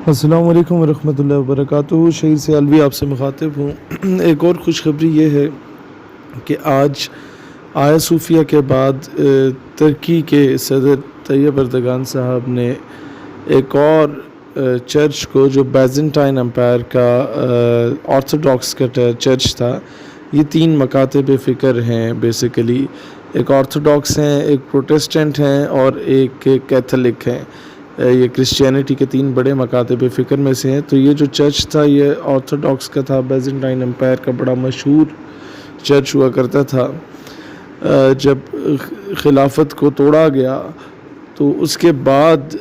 السلام علیکم ورحمۃ اللہ وبرکاتہ۔ شہید سیالوی آپ سے مخاطب ہوں۔ ایک اور خوشخبری یہ ہے کہ آج آیا صوفیہ کے بعد ترکی کے صدر طیب اردگان صاحب نے ایک اور چرچ کو، جو بیزنٹائن امپائر کا آرتھوڈاکس کا چرچ تھا، یہ 3 مکاتب فکر ہیں بیسیکلی، ایک آرتھوڈاکس ہیں، ایک پروٹسٹنٹ ہیں اور ایک کیتھولک ہیں۔ یہ کرسچینٹی کے 3 بڑے مکاتب فکر میں سے ہیں۔ تو یہ جو چرچ تھا یہ آرتھوڈاکس کا تھا، بیزنٹائن امپائر کا بڑا مشہور چرچ ہوا کرتا تھا۔ جب خلافت کو توڑا گیا تو اس کے بعد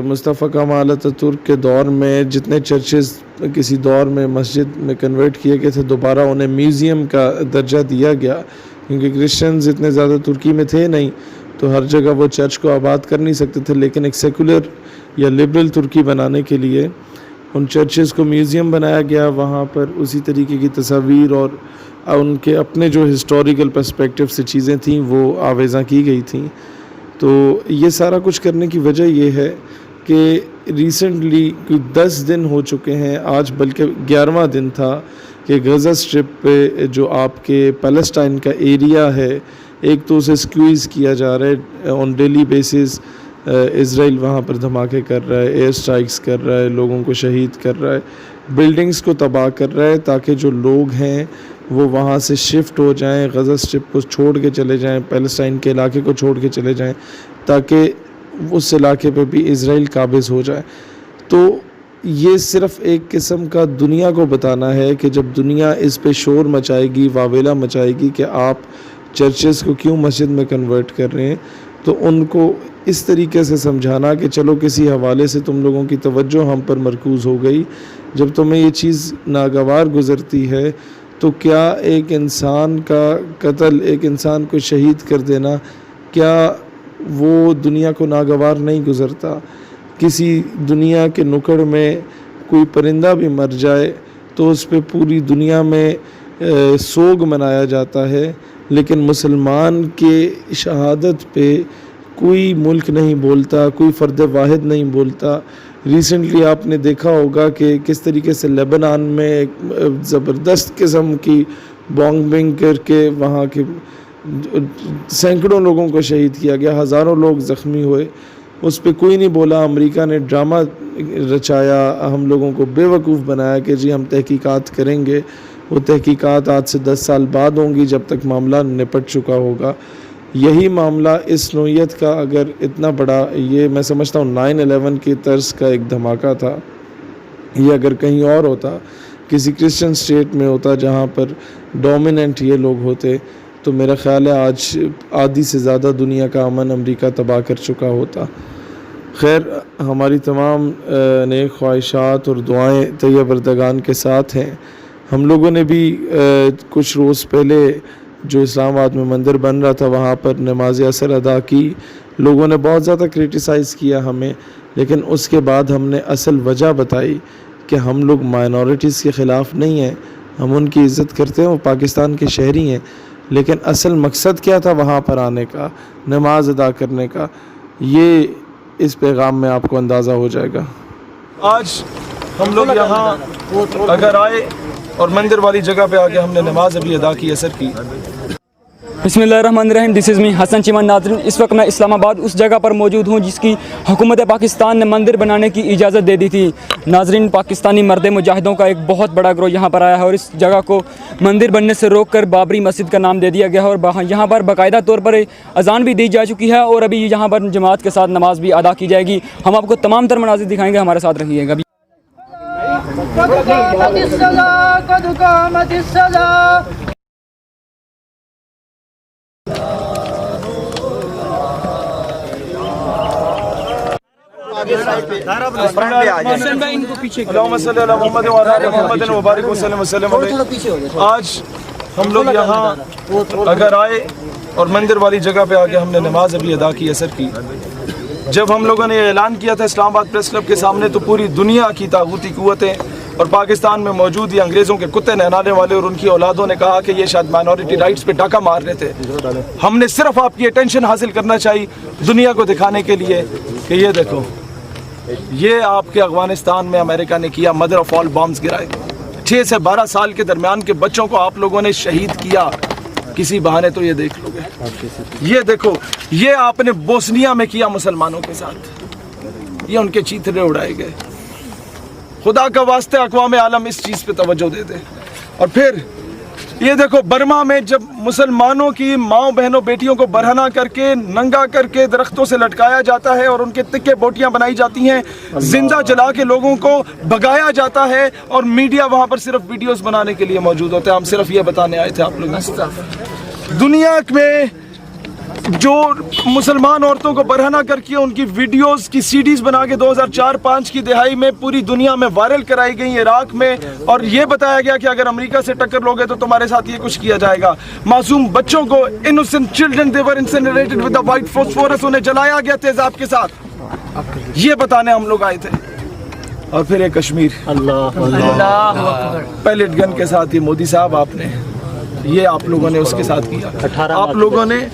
مصطفیٰ کمال اتاتورک کے دور میں جتنے چرچز کسی دور میں مسجد میں کنورٹ کیے گئے تھے، دوبارہ انہیں میوزیم کا درجہ دیا گیا، کیونکہ کرسچنز اتنے زیادہ ترکی میں تھے نہیں، تو ہر جگہ وہ چرچ کو آباد کر نہیں سکتے تھے، لیکن ایک سیکولر یا لبرل ترکی بنانے کے لیے ان چرچز کو میوزیم بنایا گیا۔ وہاں پر اسی طریقے کی تصاویر اور ان کے اپنے جو ہسٹوریکل پرسپیکٹیو سے چیزیں تھیں وہ آویزاں کی گئی تھیں۔ تو یہ سارا کچھ کرنے کی وجہ یہ ہے کہ ریسنٹلی کوئی 10 دن ہو چکے ہیں، آج بلکہ 11واں دن تھا کہ غزہ اسٹرپ پہ جو آپ کے پیلسٹائن کا ایریا ہے، ایک تو اسے سکویز کیا جا رہا ہے آن ڈیلی بیسز۔ اسرائیل وہاں پر دھماکے کر رہا ہے، ایئر سٹرائکس کر رہا ہے، لوگوں کو شہید کر رہا ہے، بلڈنگز کو تباہ کر رہا ہے، تاکہ جو لوگ ہیں وہ وہاں سے شفٹ ہو جائیں، غزہ اسٹرپ کو چھوڑ کے چلے جائیں، پیلسٹائن کے علاقے کو چھوڑ کے چلے جائیں، تاکہ اس علاقے پہ بھی اسرائیل قابض ہو جائے۔ تو یہ صرف ایک قسم کا دنیا کو بتانا ہے کہ جب دنیا اس پہ شور مچائے گی، واویلا مچائے گی کہ آپ چرچز کو کیوں مسجد میں کنورٹ کر رہے ہیں، تو ان کو اس طریقے سے سمجھانا کہ چلو کسی حوالے سے تم لوگوں کی توجہ ہم پر مرکوز ہو گئی، جب تمہیں یہ چیز ناگوار گزرتی ہے تو کیا ایک انسان کا قتل، ایک انسان کو شہید کر دینا، کیا وہ دنیا کو ناگوار نہیں گزرتا؟ کسی دنیا کے نکڑ میں کوئی پرندہ بھی مر جائے تو اس پہ پوری دنیا میں سوگ منایا جاتا ہے، لیکن مسلمان کے شہادت پہ کوئی ملک نہیں بولتا، کوئی فرد واحد نہیں بولتا۔ ریسنٹلی آپ نے دیکھا ہوگا کہ کس طریقے سے لیبنان میں ایک زبردست قسم کی بومبنگ کر کے وہاں کے سینکڑوں لوگوں کو شہید کیا گیا، ہزاروں لوگ زخمی ہوئے، اس پہ کوئی نہیں بولا۔ امریکہ نے ڈرامہ رچایا، ہم لوگوں کو بے وقوف بنایا کہ جی ہم تحقیقات کریں گے۔ وہ تحقیقات آج سے 10 سال بعد ہوں گی، جب تک معاملہ نپٹ چکا ہوگا۔ یہی معاملہ اس نوعیت کا اگر اتنا بڑا، یہ میں سمجھتا ہوں 9/11 کی طرز کا ایک دھماکہ تھا، یہ اگر کہیں اور ہوتا، کسی کرسچن سٹیٹ میں ہوتا جہاں پر ڈومیننٹ یہ لوگ ہوتے، تو میرا خیال ہے آج آدھی سے زیادہ دنیا کا امن امریکہ تباہ کر چکا ہوتا۔ خیر، ہماری تمام نیک خواہشات اور دعائیں طیب اردگان کے ساتھ ہیں۔ ہم لوگوں نے بھی کچھ روز پہلے جو اسلام آباد میں مندر بن رہا تھا وہاں پر نماز عصر ادا کی، لوگوں نے بہت زیادہ کرٹیسائز کیا ہمیں، لیکن اس کے بعد ہم نے اصل وجہ بتائی کہ ہم لوگ مائنورٹیز کے خلاف نہیں ہیں، ہم ان کی عزت کرتے ہیں، وہ پاکستان کے شہری ہیں، لیکن اصل مقصد کیا تھا وہاں پر آنے کا، نماز ادا کرنے کا، یہ اس پیغام میں آپ کو اندازہ ہو جائے گا۔ آج ہم لوگ یہاں اگر آئے اور مندر والی جگہ پہ آگے ہم نے نماز ابھی ادا کی، عصر کی۔ بسم اللہ الرحمن الرحیم، دس از می حسن چمن۔ ناظرین، اس وقت میں اسلام آباد اس جگہ پر موجود ہوں جس کی حکومت پاکستان نے مندر بنانے کی اجازت دے دی تھی۔ ناظرین، پاکستانی مرد مجاہدوں کا ایک بہت بڑا گروہ یہاں پر آیا ہے اور اس جگہ کو مندر بننے سے روک کر بابری مسجد کا نام دے دیا گیا ہے، اور یہاں پر باقاعدہ طور پر اذان بھی دی جا چکی ہے اور ابھی یہاں پر جماعت کے ساتھ نماز بھی ادا کی جائے گی۔ ہم آپ کو تمام تر مناظر دکھائیں گے، ہمارے ساتھ رہیے گا۔ اللہم صلی علی محمد وعلی آل محمد وبارک وسلم وسلم علیہ۔ آج ہم لوگ یہاں اگر آئے اور مندر والی جگہ پہ آگے ہم نے نماز ابھی ادا کی، عصر کی۔ جب ہم لوگوں نے اعلان کیا تھا اسلام آباد پریس کلب کے سامنے، تو پوری دنیا کی طاغوتی قوتیں اور پاکستان میں موجود یہ انگریزوں کے کتے نہلانے والے اور ان کی اولادوں نے کہا کہ یہ شاید مائنورٹی رائٹس پہ ڈاکہ مار رہے تھے۔ ہم نے صرف آپ کی اٹینشن حاصل کرنا چاہیے دنیا کو دکھانے کے لیے کہ یہ دیکھو یہ آپ کے افغانستان میں امریکہ نے کیا، مدر آف آل بامز گرائے، 6 سے 12 سال کے درمیان کے بچوں کو آپ لوگوں نے شہید کیا، کسی بہانے تو یہ دیکھ لو گے۔ یہ دیکھو، یہ آپ نے بوسنیا میں کیا مسلمانوں کے ساتھ، یہ ان کے چیتڑے اڑائے گئے۔ خدا کا واسطے اقوام عالم اس چیز پہ توجہ دے دے۔ اور پھر یہ دیکھو، برما میں جب مسلمانوں کی ماؤں بہنوں بیٹیوں کو برہنہ کر کے ننگا کر کے درختوں سے لٹکایا جاتا ہے اور ان کے تکے بوٹیاں بنائی جاتی ہیں، زندہ جلا کے لوگوں کو بھگایا جاتا ہے، اور میڈیا وہاں پر صرف ویڈیوز بنانے کے لیے موجود ہوتے ہیں۔ ہم صرف یہ بتانے آئے تھے آپ لوگوں، دنیا میں جو مسلمان عورتوں کو برہنہ کر کے ان کی ویڈیوز کی سی ڈیز بنا کے 2004-05 کی دہائی میں پوری دنیا میں وائرل کرائی گئی عراق میں، اور یہ بتایا گیا کہ اگر امریکہ سے ٹکر لوگے تو تمہارے ساتھ یہ کچھ کیا جائے گا۔ معصوم بچوں کو، innocent children, they were incinerated with the white phosphorus، انہیں جلایا گیا تیزاب کے ساتھ۔ یہ بتانے ہم لوگ آئے تھے۔ اور پھر ایک کشمیر، پیلٹ گن کے ساتھ، یہ مودی صاحب آپ نے، یہ آپ لوگوں نے اس کے ساتھ کیا۔ آپ لوگوں نے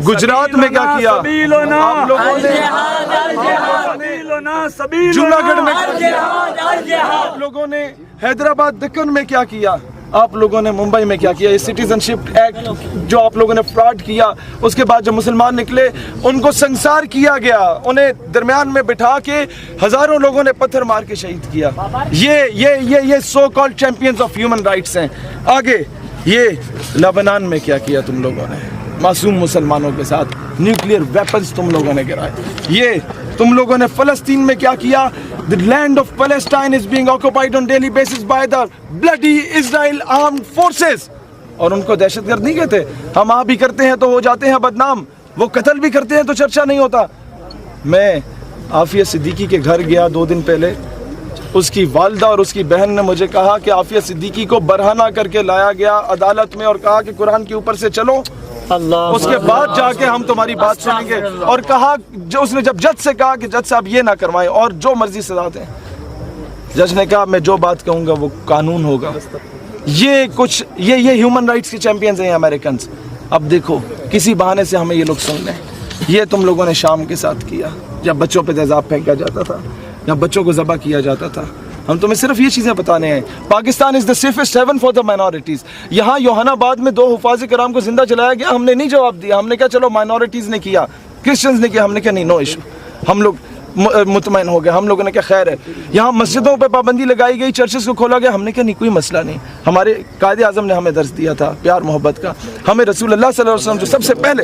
گجرات میں کیا کیا، آپ لوگوں نے جوناگڑھ میں کیا کیا، آپ لوگوں نے حیدرآباد دکن میں کیا کیا، آپ لوگوں نے ممبئی میں کیا کیا۔ یہ سٹیزن شپ ایکٹ جو آپ لوگوں نے فراڈ کیا، اس کے بعد جب مسلمان نکلے ان کو سنسار کیا گیا، انہیں درمیان میں بٹھا کے ہزاروں لوگوں نے پتھر مار کے شہید کیا۔ یہ so called champions of human rights ہیں۔ آگے یہ لبنان میں کیا کیا تم لوگوں نے، معصوم مسلمانوں کے ساتھ نیوکلیئر ویپنز تم لوگوں نے گرائے۔ یہ تم لوگوں نے فلسطین میں کیا کیا، the land of Palestine is being occupied on daily basis by the bloody Israel armed forces، اور ان کو دہشت گرد نہیں کہتے۔ ہم آپ بھی کرتے ہیں تو ہو جاتے ہیں بدنام، وہ قتل بھی کرتے ہیں تو چرچا نہیں ہوتا۔ میں عافیہ صدیقی کے گھر گیا 2 دن پہلے، اس کی والدہ اور اس کی بہن نے مجھے کہا کہ عافیہ صدیقی کو برہنہ کر کے لایا گیا عدالت میں، اور کہا کہ قرآن کے اوپر سے چلو، اس کے بعد جا کے ہم تمہاری بات سنیں گے۔ اور کہا، جو اس نے جب جج سے کہا کہ جج صاحب یہ نہ کروائیں اور جو مرضی سزا دیں، جج نے کہا میں جو بات کہوں گا وہ قانون ہوگا۔ یہ ہیومن رائٹس کے چیمپئنز ہیں امریکنز۔ اب دیکھو، کسی بہانے سے ہمیں یہ لوگ سن لیں۔ یہ تم لوگوں نے شام کے ساتھ کیا، جب بچوں پہ تیزاب پھینکا جاتا تھا، جب بچوں کو ذبح کیا جاتا تھا۔ ہم تمہیں صرف یہ چیزیں بتانے ہیں۔ Pakistan is the safest haven for the minorities. یہاں یوحنا آباد میں 2 حفاظ کرام کو زندہ جلایا گیا، ہم نے نہیں جواب دیا۔ ہم نے کہا چلو مائنورٹیز نے کیا، کرسچنز نے کیا، ہم نے کہا نہیں، نو ایشو، ہم لوگ مطمئن ہو گئے۔ ہم لوگوں نے کہا خیر ہے۔ یہاں مسجدوں پہ پابندی لگائی گئی، چرچز کو کھولا گیا، ہم نے کہا نہیں، کوئی مسئلہ نہیں۔ ہمارے قائد اعظم نے ہمیں درس دیا تھا پیار محبت کا۔ ہمیں رسول اللہ صلی اللہ علیہ وسلم جو سب سے پہلے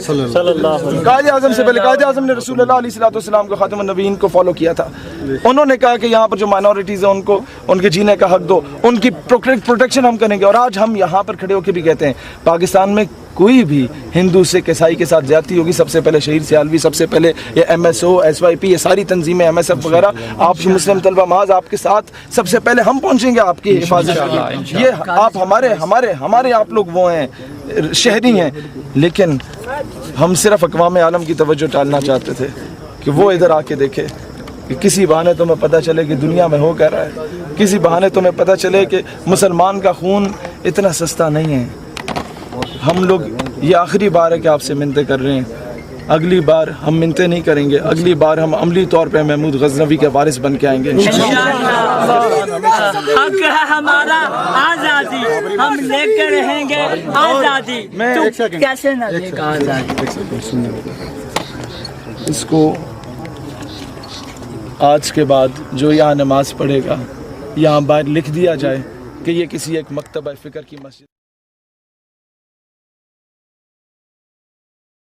قائد اعظم سے پہلے قائد اعظم نے رسول اللہ علیہ السلام کو، خاتم النبیین کو فالو کیا تھا۔ انہوں نے کہا کہ یہاں پر جو مائنورٹیز ہیں ان کو ان کے جینے کا حق دو، ان کی پروٹیکشن ہم کریں گے۔ اور آج ہم یہاں پر کھڑے ہو کے بھی کہتے ہیں پاکستان میں کوئی بھی ہندو سے عیسائی کے ساتھ زیادتی ہوگی، سب سے پہلے شہید سیالوی، سب سے پہلے یہ MSO SYP، یہ ساری تنظیمیں MSF وغیرہ، آپ مسلم طلبہ محاذ آپ کے ساتھ سب سے پہلے ہم پہنچیں گے آپ کی حفاظت کے لیے۔ یہ آپ ہمارے آپ لوگ وہ ہیں، شہری ہیں، لیکن ہم صرف اقوام عالم کی توجہ ٹالنا چاہتے تھے کہ وہ ادھر آ کے دیکھے، کہ کسی بہانے تمہیں پتہ چلے کہ دنیا میں ہو کیا رہا ہے، کسی بہانے تمہیں پتہ چلے کہ مسلمان کا خون اتنا سستا نہیں ہے۔ ہم لوگ یہ آخری بار ہے کہ آپ سے منتیں کر رہے ہیں، اگلی بار ہم منتیں نہیں کریں گے، اگلی بار ہم عملی طور پہ محمود غزنوی کے وارث بن کے آئیں گے۔ حق ہے ہمارا آزادی، ہم لے کے رہیں گے آزادی، کیسے نہ لے گا آزادی۔ اس کو آج کے بعد جو یہاں نماز پڑھے گا، یہاں باہر لکھ دیا جائے کہ یہ کسی ایک مکتبہ فکر کی مسجد